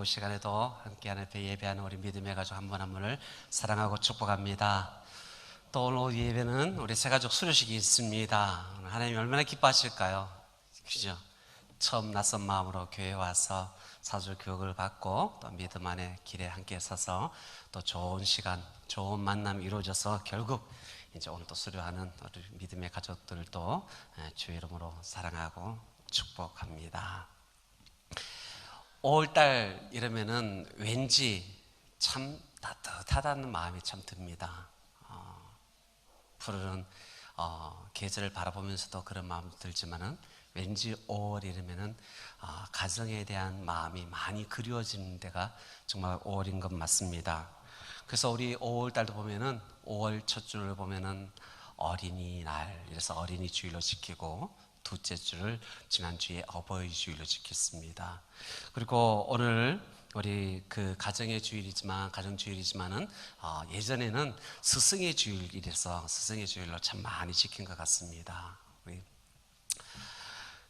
시간에도 함께하는 옆에 예배하는 우리 믿음의 가족 한 분 한 분을 사랑하고 축복합니다. 또 오늘 예배는 우리 새가족 수료식이 있습니다. 하나님이 얼마나 기뻐하실까요? 그죠? 처음 낯선 마음으로 교회에 와서 사주 교육을 받고 또 믿음 안에 길에 함께 서서 또 좋은 시간, 좋은 만남이 이루어져서 결국 이제 오늘 또 수료하는 우리 믿음의 가족들도 주의 이름으로 사랑하고 축복합니다. 5월달 이러면은 왠지 참 따뜻하다는 마음이 참 듭니다. 푸르른 계절을 바라보면서도 그런 마음도 들지만은 왠지 5월 이러면은 가정에 대한 마음이 많이 그리워지는 데가 정말 5월인 것 맞습니다. 그래서 우리 5월달도 보면은 5월 첫 줄을 보면은 어린이날, 이래서 어린이 주일로 지키고 둘째 주를 지난주에 어버이 주일로 지켰습니다. 그리고 오늘 우리 그 가정의 주일이지만 가정주일이지만은 예전에는 스승의 주일이라서 스승의 주일로 참 많이 지킨 것 같습니다.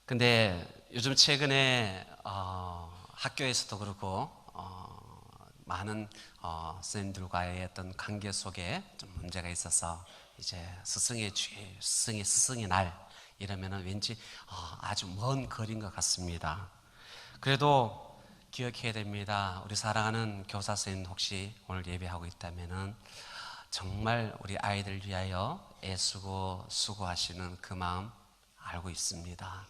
근데 요즘 최근에 학교에서도 그렇고 많은 선생님들과의 어떤 관계 속에 좀 문제가 있어서 이제 스승의 주일, 스승의 날 이러면은 왠지 아주 먼 거리인 것 같습니다. 그래도 기억해야 됩니다. 우리 사랑하는 교사 선생님 혹시 오늘 예배하고 있다면은 정말 우리 아이들 위하여 애쓰고 수고하시는 그 마음 알고 있습니다.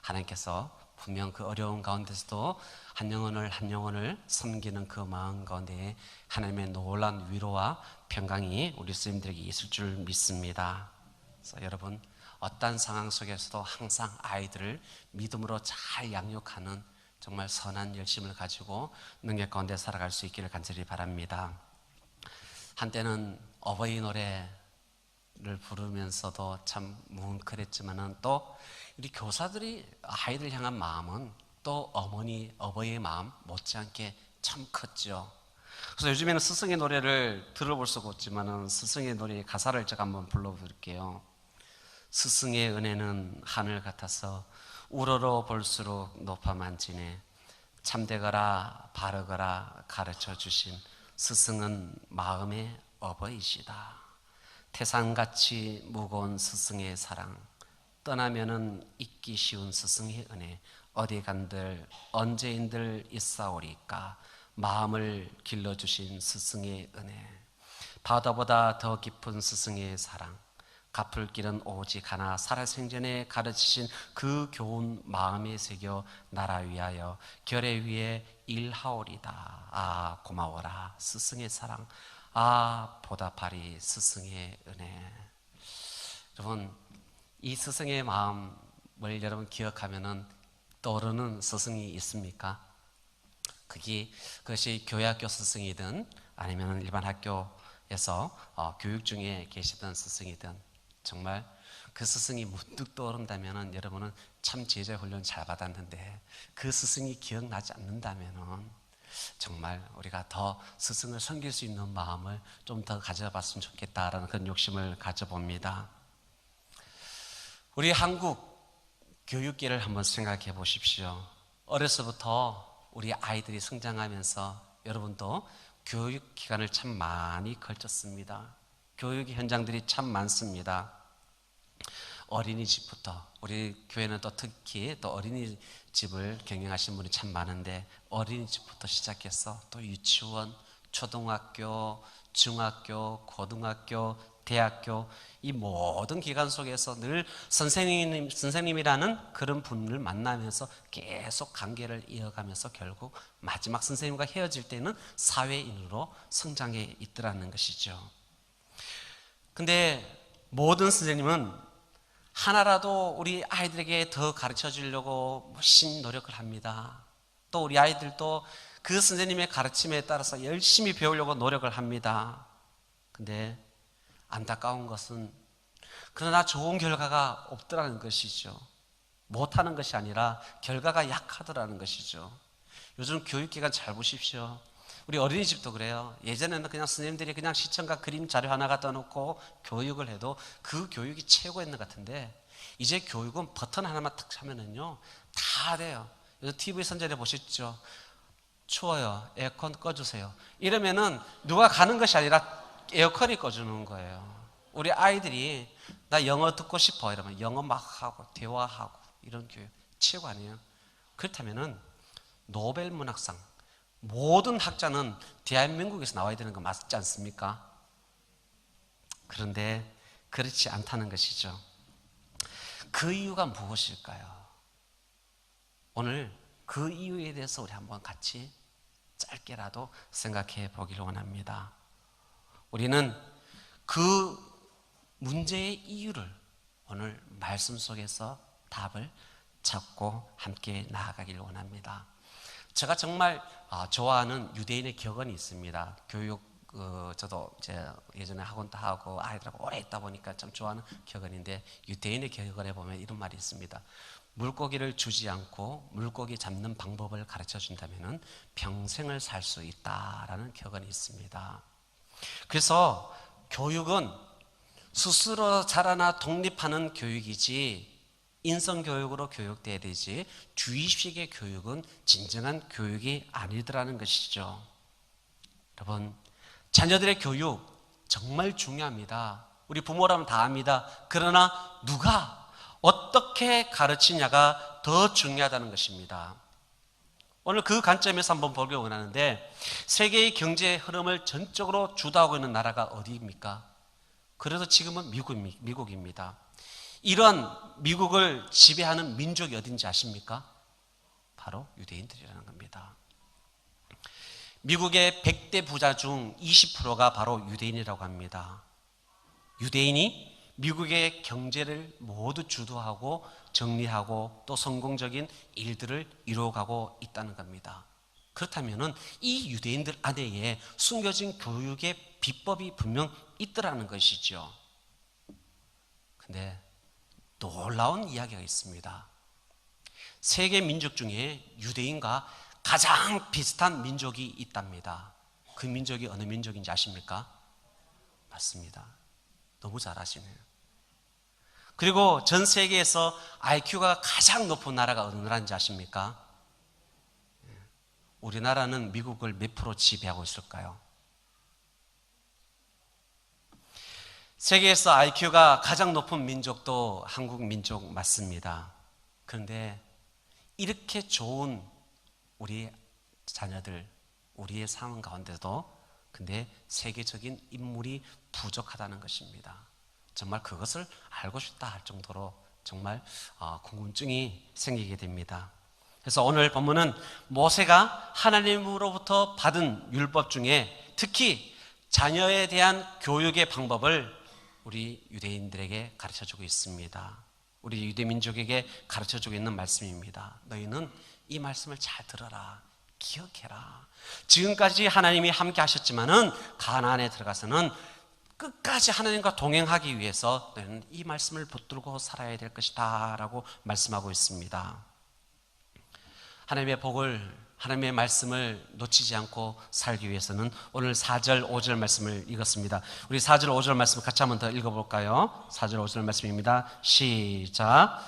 하나님께서 분명 그 어려운 가운데서도 한 영혼을 섬기는 그 마음 가운데 하나님의 놀라운 위로와 평강이 우리 스님들에게 있을 줄 믿습니다. 그래서 여러분 어떤 상황 속에서도 항상 아이들을 믿음으로 잘 양육하는 정말 선한 열심을 가지고 능력 가운데 살아갈 수 있기를 간절히 바랍니다. 한때는 어버이 노래를 부르면서도 참 뭉클했지만은 또 우리 교사들이 아이들 향한 마음은 또 어버이의 마음 못지않게 참 컸죠. 그래서 요즘에는 스승의 노래를 들어볼 수가 없지만은 스승의 노래의 가사를 제가 한번 불러볼게요. 스승의 은혜는 하늘 같아서 우러러 볼수록 높아 만지네. 참되거라 바르거라 가르쳐 주신 스승은 마음의 어버이시다. 태산같이 무거운 스승의 사랑, 떠나면은 잊기 쉬운 스승의 은혜, 어디 간들 언제인들 있사오리까. 마음을 길러주신 스승의 은혜, 바다보다 더 깊은 스승의 사랑, 갚을 길은 오직 하나, 살아생전에 가르치신 그 교훈 마음에 새겨 나라 위하여 결의 위에 일하오리다. 고마워라 스승의 사랑, 보답하리 스승의 은혜. 여러분 이 스승의 마음을 여러분 기억하면은 떠오르는 스승이 있습니까? 그것이 교회학교 스승이든 아니면 일반 학교에서 교육 중에 계시던 스승이든 정말 그 스승이 문득 떠오른다면 여러분은 참 제자 훈련 잘 받았는데 그 스승이 기억나지 않는다면 정말 우리가 더 스승을 섬길 수 있는 마음을 좀 더 가져봤으면 좋겠다라는 그런 욕심을 가져봅니다. 우리 한국 교육계를 한번 생각해 보십시오. 어려서부터 우리 아이들이 성장하면서 여러분도 교육 기간을 참 많이 걸쳤습니다. 교육 현장들이 참 많습니다. 어린이집부터, 우리 교회는 또 특히 또 어린이집을 경영하시는 분이 참 많은데 어린이집부터 시작해서 또 유치원, 초등학교, 중학교, 고등학교, 대학교, 이 모든 기간 속에서 늘 선생님이라는 그런 분을 만나면서 계속 관계를 이어가면서 결국 마지막 선생님과 헤어질 때는 사회인으로 성장해 있더라는 것이죠. 근데 모든 선생님은 하나라도 우리 아이들에게 더 가르쳐 주려고 무심 노력을 합니다. 또 우리 아이들도 그 선생님의 가르침에 따라서 열심히 배우려고 노력을 합니다. 근데 안타까운 것은 그러나 좋은 결과가 없더라는 것이죠. 못하는 것이 아니라 결과가 약하더라는 것이죠. 요즘 교육기관 잘 보십시오. 우리 어린이집도 그래요. 예전에는 그냥 선생님들이 그냥 시청과 그림 자료 하나 갖다 놓고 교육을 해도 그 교육이 최고였는 것 같은데 이제 교육은 버튼 하나만 탁 하면은요 다 돼요. 요즘 TV 선전에 보셨죠? 추워요. 에어컨 꺼주세요. 이러면은 누가 가는 것이 아니라 에어컨이 꺼주는 거예요. 우리 아이들이 나 영어 듣고 싶어 이러면 영어 막 하고 대화하고 이런 교육 최고 아니에요? 그렇다면은 노벨 문학상 모든 학자는 대한민국에서 나와야 되는 거 맞지 않습니까? 그런데 그렇지 않다는 것이죠. 그 이유가 무엇일까요? 오늘 그 이유에 대해서 우리 한번 같이 짧게라도 생각해 보기를 원합니다. 우리는 그 문제의 이유를 오늘 말씀 속에서 답을 찾고 함께 나아가기를 원합니다. 제가 정말 좋아하는 유대인의 격언이 있습니다. 저도 이제 예전에 학원도 하고 아이들하고 오래 있다 보니까 참 좋아하는 격언인데, 유대인의 격언에 보면 이런 말이 있습니다. 물고기를 주지 않고 물고기 잡는 방법을 가르쳐 준다면 평생을 살 수 있다라는 격언이 있습니다. 그래서 교육은 스스로 자라나 독립하는 교육이지 인성교육으로 교육돼야 되지 주입식의 교육은 진정한 교육이 아니더라는 것이죠. 여러분, 자녀들의 교육 정말 중요합니다. 우리 부모라면 다 압니다. 그러나 누가 어떻게 가르치냐가 더 중요하다는 것입니다. 오늘 그 관점에서 한번 보기 원하는데, 세계의 경제 흐름을 전적으로 주도하고 있는 나라가 어디입니까? 그래서 지금은 미국입니다. 이런 미국을 지배하는 민족이 어딘지 아십니까? 바로 유대인들이라는 겁니다. 미국의 100대 부자 중 20%가 바로 유대인이라고 합니다. 유대인이 미국의 경제를 모두 주도하고 정리하고 또 성공적인 일들을 이루어가고 있다는 겁니다. 그렇다면 이 유대인들 안에 숨겨진 교육의 비법이 분명 있더라는 것이죠. 근데 놀라운 이야기가 있습니다. 세계 민족 중에 유대인과 가장 비슷한 민족이 있답니다. 그 민족이 어느 민족인지 아십니까? 맞습니다. 너무 잘 아시네요. 그리고 전 세계에서 IQ가 가장 높은 나라가 어느 나라인지 아십니까? 우리나라는 미국을 몇 프로 지배하고 있을까요? 세계에서 IQ가 가장 높은 민족도 한국 민족 맞습니다. 그런데 이렇게 좋은 우리 자녀들, 우리의 상황 가운데도 근데 세계적인 인물이 부족하다는 것입니다. 정말 그것을 알고 싶다 할 정도로 정말 궁금증이 생기게 됩니다. 그래서 오늘 본문은 모세가 하나님으로부터 받은 율법 중에 특히 자녀에 대한 교육의 방법을 우리 유대인들에게 가르쳐주고 있습니다. 우리 유대민족에게 가르쳐주고 있는 말씀입니다. 너희는 이 말씀을 잘 들어라. 기억해라. 지금까지 하나님이 함께 하셨지만은 가나안에 들어가서는 끝까지 하나님과 동행하기 위해서 너희는 이 말씀을 붙들고 살아야 될 것이다 라고 말씀하고 있습니다. 하나님의 복을, 하나님의 말씀을 놓치지 않고 살기 위해서는 오늘 4절 5절 말씀을 읽었습니다. 우리 4절 5절 말씀 같이 한번 더 읽어볼까요? 4절 5절 말씀입니다. 시작.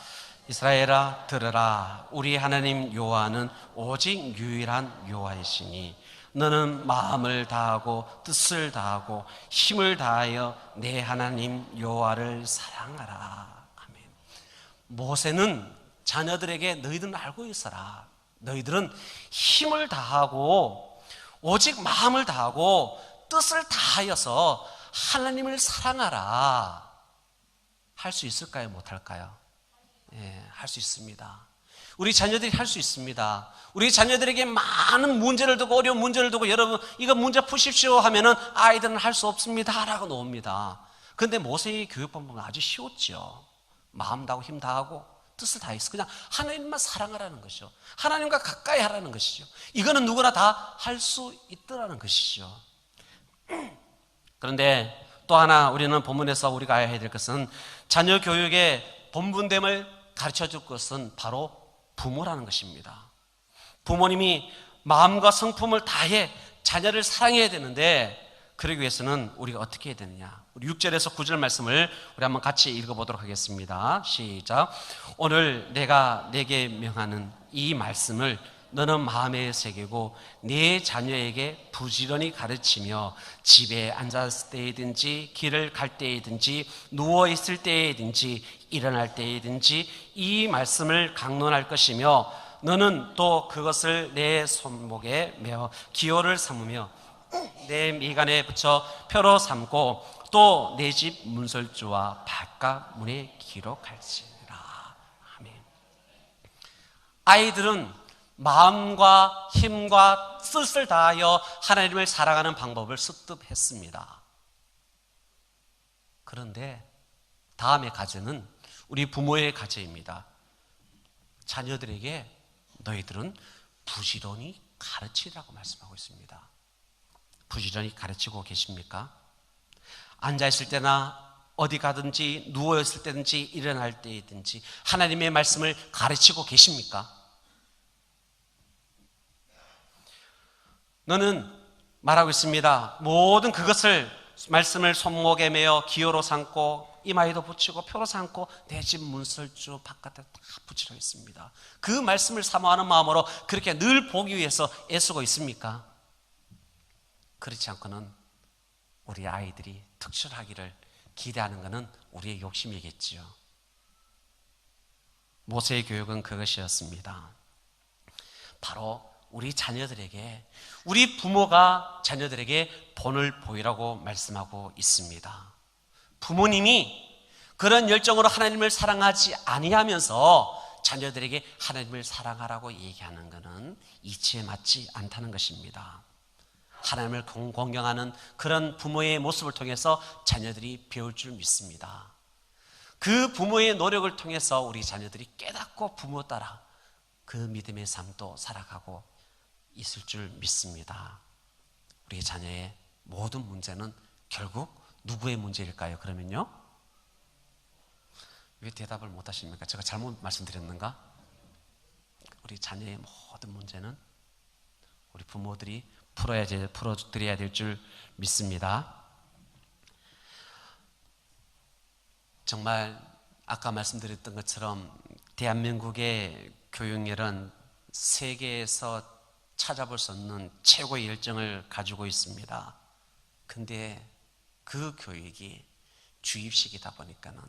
이스라엘아 들으라. 우리 하나님 여호와는 오직 유일한 여호와이시니 너는 마음을 다하고 뜻을 다하고 힘을 다하여 내 하나님 여호와를 사랑하라. 아멘. 모세는 자녀들에게 너희들은 알고 있어라. 너희들은 힘을 다하고 오직 마음을 다하고 뜻을 다하여서 하나님을 사랑하라. 할 수 있을까요? 못할까요? 예, 할 수 있습니다. 우리 자녀들이 할 수 있습니다. 우리 자녀들에게 많은 문제를 두고 어려운 문제를 두고 여러분 이거 문제 푸십시오 하면은 아이들은 할 수 없습니다 라고 놓습니다. 그런데 모세의 교육 방법은 아주 쉬웠죠. 마음 다하고 힘 다하고 뜻을 다해서 그냥 하나님만 사랑하라는 것이죠. 하나님과 가까이 하라는 것이죠. 이거는 누구나 다 할 수 있더라는 것이죠. 그런데 또 하나 우리는 본문에서 우리가 알아야 될 것은 자녀 교육의 본분됨을 가르쳐 줄 것은 바로 부모라는 것입니다. 부모님이 마음과 성품을 다해 자녀를 사랑해야 되는데 그러기 위해서는 우리가 어떻게 해야 되느냐. 우리 6절에서 9절 말씀을 우리 한번 같이 읽어보도록 하겠습니다. 시작. 오늘 내가 내게 명하는 이 말씀을 너는 마음에 새기고 네 자녀에게 부지런히 가르치며 집에 앉았을 때이든지 길을 갈 때이든지 누워있을 때이든지 일어날 때이든지 이 말씀을 강론할 것이며 너는 또 그것을 내 손목에 메어 기호를 삼으며 내 미간에 붙여 표로 삼고 또 내 집 문설주와 바깥 문에 기록할지니라. 아멘. 아이들은 마음과 힘과 뜻을 다하여 하나님을 사랑하는 방법을 습득했습니다. 그런데 다음의 과제는 우리 부모의 과제입니다. 자녀들에게 너희들은 부지런히 가르치라고 말씀하고 있습니다. 부지런히 가르치고 계십니까? 앉아있을 때나 어디 가든지 누워있을 때든지 일어날 때든지 하나님의 말씀을 가르치고 계십니까? 너는 말하고 있습니다. 모든 그것을 말씀을 손목에 메어 기호로 삼고 이마에도 붙이고 표로 삼고 내 집 문설주 바깥에 다 붙이려 했습니다. 그 말씀을 사모하는 마음으로 그렇게 늘 보기 위해서 애쓰고 있습니까? 그렇지 않고는 우리 아이들이 특출하기를 기대하는 것은 우리의 욕심이겠지요. 모세의 교육은 그것이었습니다. 바로 우리 자녀들에게, 우리 부모가 자녀들에게 본을 보이라고 말씀하고 있습니다. 부모님이 그런 열정으로 하나님을 사랑하지 아니하면서 자녀들에게 하나님을 사랑하라고 얘기하는 것은 이치에 맞지 않다는 것입니다. 하나님을 공경하는 그런 부모의 모습을 통해서 자녀들이 배울 줄 믿습니다. 그 부모의 노력을 통해서 우리 자녀들이 깨닫고 부모 따라 그 믿음의 삶도 살아가고 있을 줄 믿습니다. 우리 자녀의 모든 문제는 결국 누구의 문제일까요? 그러면요? 왜 대답을 못 하십니까? 제가 잘못 말씀드렸는가? 우리 자녀의 모든 문제는 우리 부모들이 풀어드려야 될 줄 믿습니다. 정말 아까 말씀드렸던 것처럼 대한민국의 교육열은 세계에서 찾아볼 수 없는 최고의 열정을 가지고 있습니다. 근데 그 교육이 주입식이다 보니까는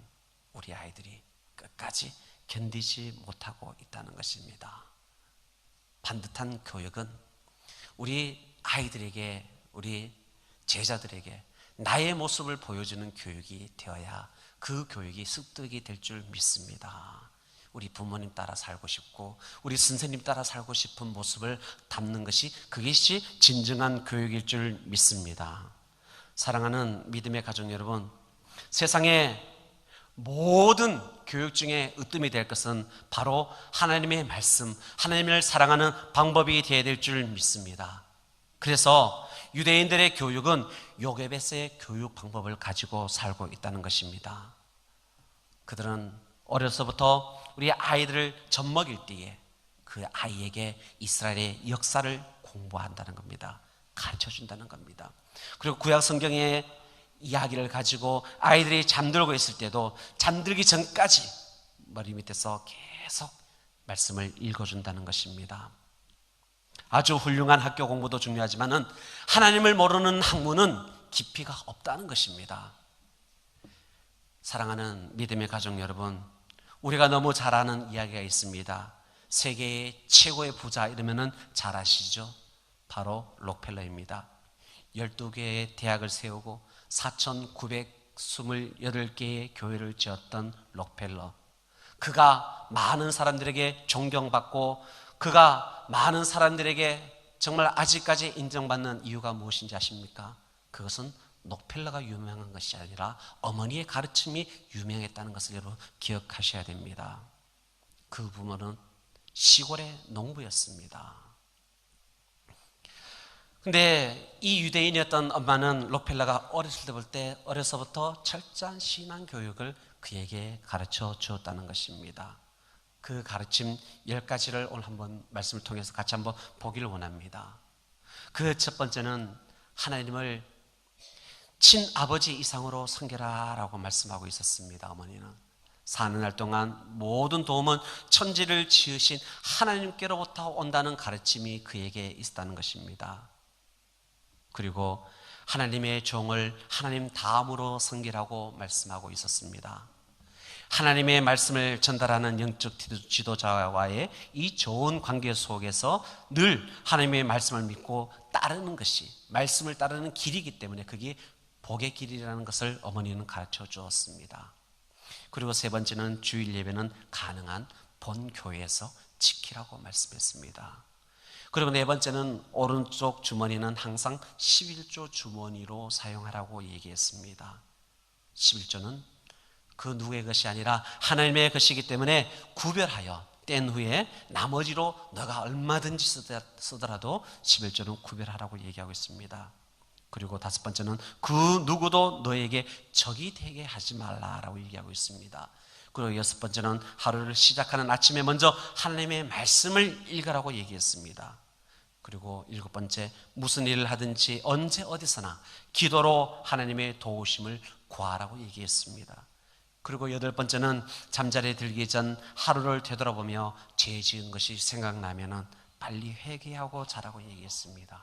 우리 아이들이 끝까지 견디지 못하고 있다는 것입니다. 반듯한 교육은 우리 아이들에게, 우리 제자들에게 나의 모습을 보여주는 교육이 되어야 그 교육이 습득이 될 줄 믿습니다. 우리 부모님 따라 살고 싶고 우리 선생님 따라 살고 싶은 모습을 담는 것이, 그것이 진정한 교육일 줄 믿습니다. 사랑하는 믿음의 가족 여러분, 세상의 모든 교육 중에 으뜸이 될 것은 바로 하나님의 말씀, 하나님을 사랑하는 방법이 되어야 될 줄 믿습니다. 그래서 유대인들의 교육은 요게베스의 교육 방법을 가지고 살고 있다는 것입니다. 그들은 어려서부터 우리 아이들을 젖먹일 때에 그 아이에게 이스라엘의 역사를 공부한다는 겁니다. 가르쳐준다는 겁니다. 그리고 구약 성경의 이야기를 가지고 아이들이 잠들고 있을 때도 잠들기 전까지 머리 밑에서 계속 말씀을 읽어준다는 것입니다. 아주 훌륭한 학교 공부도 중요하지만은 하나님을 모르는 학문은 깊이가 없다는 것입니다. 사랑하는 믿음의 가족 여러분, 우리가 너무 잘 아는 이야기가 있습니다. 세계의 최고의 부자 이러면은 잘 아시죠? 바로 록펠러입니다. 12개의 대학을 세우고 4,928개의 교회를 지었던 록펠러. 그가 많은 사람들에게 존경받고 그가 많은 사람들에게 정말 아직까지 인정받는 이유가 무엇인지 아십니까? 그것은 록펠러가 유명한 것이 아니라 어머니의 가르침이 유명했다는 것을 여러분 기억하셔야 됩니다. 그 부모는 시골의 농부였습니다. 근데 이 유대인이었던 엄마는 록펠러가 어렸을 때 볼 때 어려서부터 철저한 신앙 교육을 그에게 가르쳐 주었다는 것입니다. 그 가르침 10가지를 오늘 한번 말씀을 통해서 같이 한번 보기를 원합니다. 그 첫 번째는 하나님을 친아버지 이상으로 섬겨라라고 말씀하고 있었습니다. 어머니는 사는 날 동안 모든 도움은 천지를 지으신 하나님께로부터 온다는 가르침이 그에게 있었다는 것입니다. 그리고 하나님의 종을 하나님 다음으로 섬기라고 말씀하고 있었습니다. 하나님의 말씀을 전달하는 영적 지도자와의 이 좋은 관계 속에서 늘 하나님의 말씀을 믿고 따르는 것이 말씀을 따르는 길이기 때문에 그게 복의 길이라는 것을 어머니는 가르쳐 주었습니다. 그리고 세 번째는 주일 예배는 가능한 본교회에서 지키라고 말씀했습니다. 그리고 네 번째는 오른쪽 주머니는 항상 11조 주머니로 사용하라고 얘기했습니다. 11조는 그 누구의 것이 아니라 하나님의 것이기 때문에 구별하여 뗀 후에 나머지로 너가 얼마든지 쓰더라도 11조는 구별하라고 얘기하고 있습니다. 그리고 다섯 번째는 그 누구도 너에게 적이 되게 하지 말라라고 얘기하고 있습니다. 그리고 여섯 번째는 하루를 시작하는 아침에 먼저 하나님의 말씀을 읽으라고 얘기했습니다. 그리고 일곱 번째, 무슨 일을 하든지 언제 어디서나 기도로 하나님의 도우심을 구하라고 얘기했습니다. 그리고 여덟 번째는 잠자리에 들기 전 하루를 되돌아보며 죄 지은 것이 생각나면은 빨리 회개하고 자라고 얘기했습니다.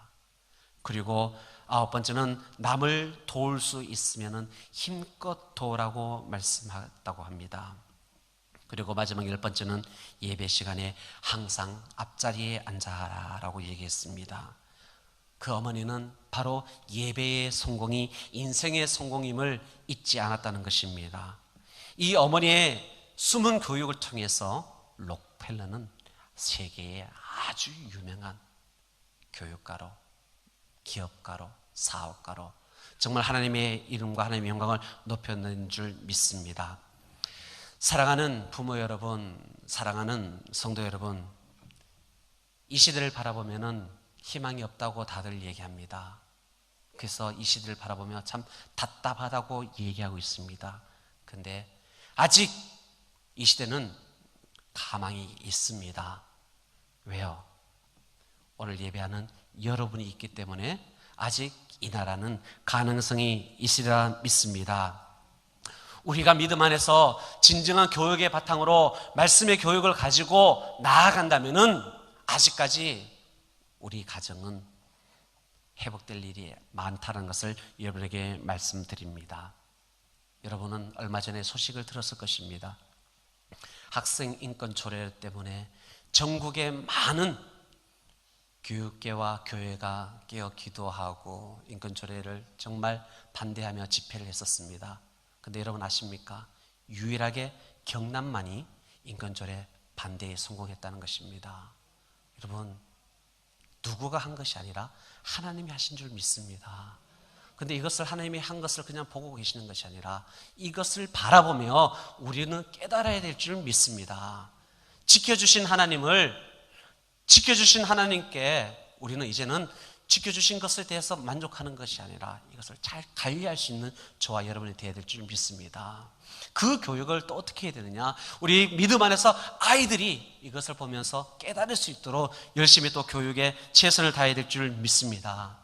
그리고 아홉 번째는 남을 도울 수 있으면은 힘껏 도우라고 말씀했다고 합니다. 그리고 마지막 열 번째는 예배 시간에 항상 앞자리에 앉아라라고 얘기했습니다. 그 어머니는 바로 예배의 성공이 인생의 성공임을 잊지 않았다는 것입니다. 이 어머니의 숨은 교육을 통해서 록펠러는 세계에 아주 유명한 교육가로, 기업가로, 사업가로 정말 하나님의 이름과 하나님의 영광을 높였는 줄 믿습니다. 사랑하는 부모 여러분, 사랑하는 성도 여러분, 이 시대를 바라보면은 희망이 없다고 다들 얘기합니다. 그래서 이 시대를 바라보며 참 답답하다고 얘기하고 있습니다. 근데 아직 이 시대는 가망이 있습니다. 왜요? 오늘 예배하는 여러분이 있기 때문에 아직 이 나라는 가능성이 있으리라 믿습니다. 우리가 믿음 안에서 진정한 교육의 바탕으로 말씀의 교육을 가지고 나아간다면은 아직까지 우리 가정은 회복될 일이 많다는 것을 여러분에게 말씀드립니다. 여러분은 얼마 전에 소식을 들었을 것입니다. 학생 인권 조례 때문에 전국의 많은 교육계와 교회가 깨어 기도하고 인권 조례를 정말 반대하며 집회를 했었습니다. 근데 여러분 아십니까? 유일하게 경남만이 인권조례 반대에 성공했다는 것입니다. 여러분, 누구가 한 것이 아니라 하나님이 하신 줄 믿습니다. 근데 이것을 하나님이 한 것을 그냥 보고 계시는 것이 아니라 이것을 바라보며 우리는 깨달아야 될 줄 믿습니다. 지켜주신 하나님께 우리는 이제는 지켜주신 것에 대해서 만족하는 것이 아니라 이것을 잘 관리할 수 있는 저와 여러분이 되어야 될 줄 믿습니다. 그 교육을 또 어떻게 해야 되느냐? 우리 믿음 안에서 아이들이 이것을 보면서 깨달을 수 있도록 열심히 또 교육에 최선을 다해야 될 줄 믿습니다.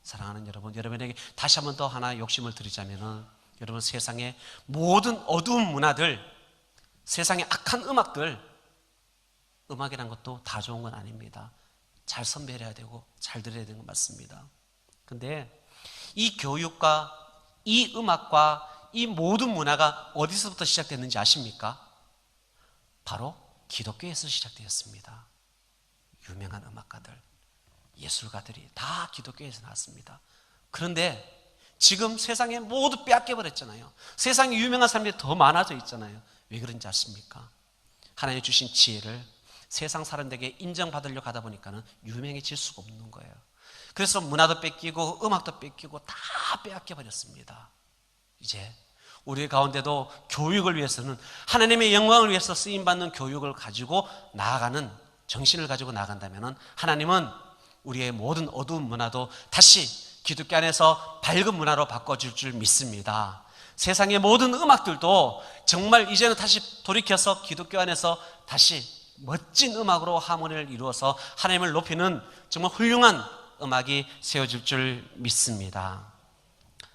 사랑하는 여러분, 여러분에게 다시 한번 더 하나 욕심을 드리자면은 여러분, 세상의 모든 어두운 문화들, 세상의 악한 음악들, 음악이란 것도 다 좋은 건 아닙니다. 잘 선별해야 되고 잘 들어야 되는 건 맞습니다. 근데 이 교육과 이 음악과 이 모든 문화가 어디서부터 시작됐는지 아십니까? 바로 기독교에서 시작되었습니다. 유명한 음악가들, 예술가들이 다 기독교에서 나왔습니다. 그런데 지금 세상에 모두 빼앗겨버렸잖아요. 세상에 유명한 사람들이 더 많아져 있잖아요. 왜 그런지 아십니까? 하나님 주신 지혜를 세상 사람들에게 인정받으려고 하다 보니까는 유명해질 수가 없는 거예요. 그래서 문화도 뺏기고 음악도 뺏기고 다 빼앗겨 버렸습니다. 이제 우리 가운데도 교육을 위해서는 하나님의 영광을 위해서 쓰임받는 교육을 가지고 나아가는 정신을 가지고 나아간다면 하나님은 우리의 모든 어두운 문화도 다시 기독교 안에서 밝은 문화로 바꿔줄 줄 믿습니다. 세상의 모든 음악들도 정말 이제는 다시 돌이켜서 기독교 안에서 다시 멋진 음악으로 하모니를 이루어서 하나님을 높이는 정말 훌륭한 음악이 세워질 줄 믿습니다.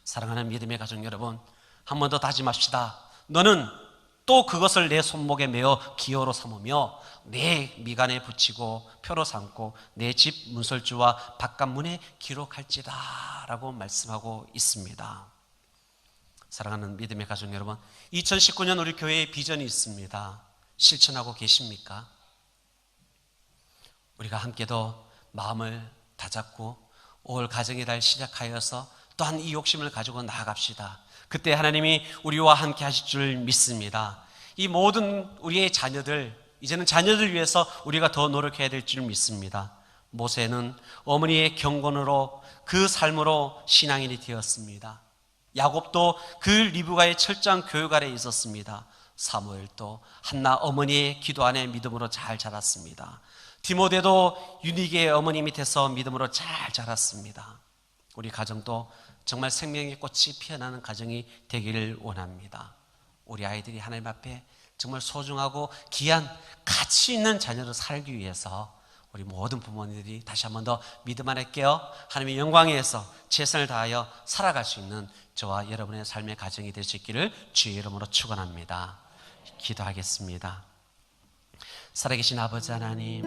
사랑하는 믿음의 가족 여러분, 한 번 더 다짐합시다. 너는 또 그것을 내 손목에 메어 기호로 삼으며 내 미간에 붙이고 표로 삼고 내 집 문설주와 바깥문에 기록할지다 라고 말씀하고 있습니다. 사랑하는 믿음의 가족 여러분, 2019년 우리 교회에 비전이 있습니다. 실천하고 계십니까? 우리가 함께도 마음을 다잡고 올 가정의 달 시작하여서 또한 이 욕심을 가지고 나아갑시다. 그때 하나님이 우리와 함께 하실 줄 믿습니다. 이 모든 우리의 자녀들, 이제는 자녀들 위해서 우리가 더 노력해야 될 줄 믿습니다. 모세는 어머니의 경건으로 그 삶으로 신앙인이 되었습니다. 야곱도 그 리브가의 철저한 교육 아래 있었습니다. 사무엘도 한나 어머니의 기도 안에 믿음으로 잘 자랐습니다. 디모데도 유니게의 어머니 밑에서 믿음으로 잘 자랐습니다. 우리 가정도 정말 생명의 꽃이 피어나는 가정이 되기를 원합니다. 우리 아이들이 하나님 앞에 정말 소중하고 귀한 가치 있는 자녀로 살기 위해서 우리 모든 부모님들이 다시 한 번 더 믿음 안에 깨어 하나님의 영광에 의해서 최선을 다하여 살아갈 수 있는 저와 여러분의 삶의 가정이 될 수 있기를 주의 이름으로 축원합니다. 기도하겠습니다. 살아계신 아버지 하나님,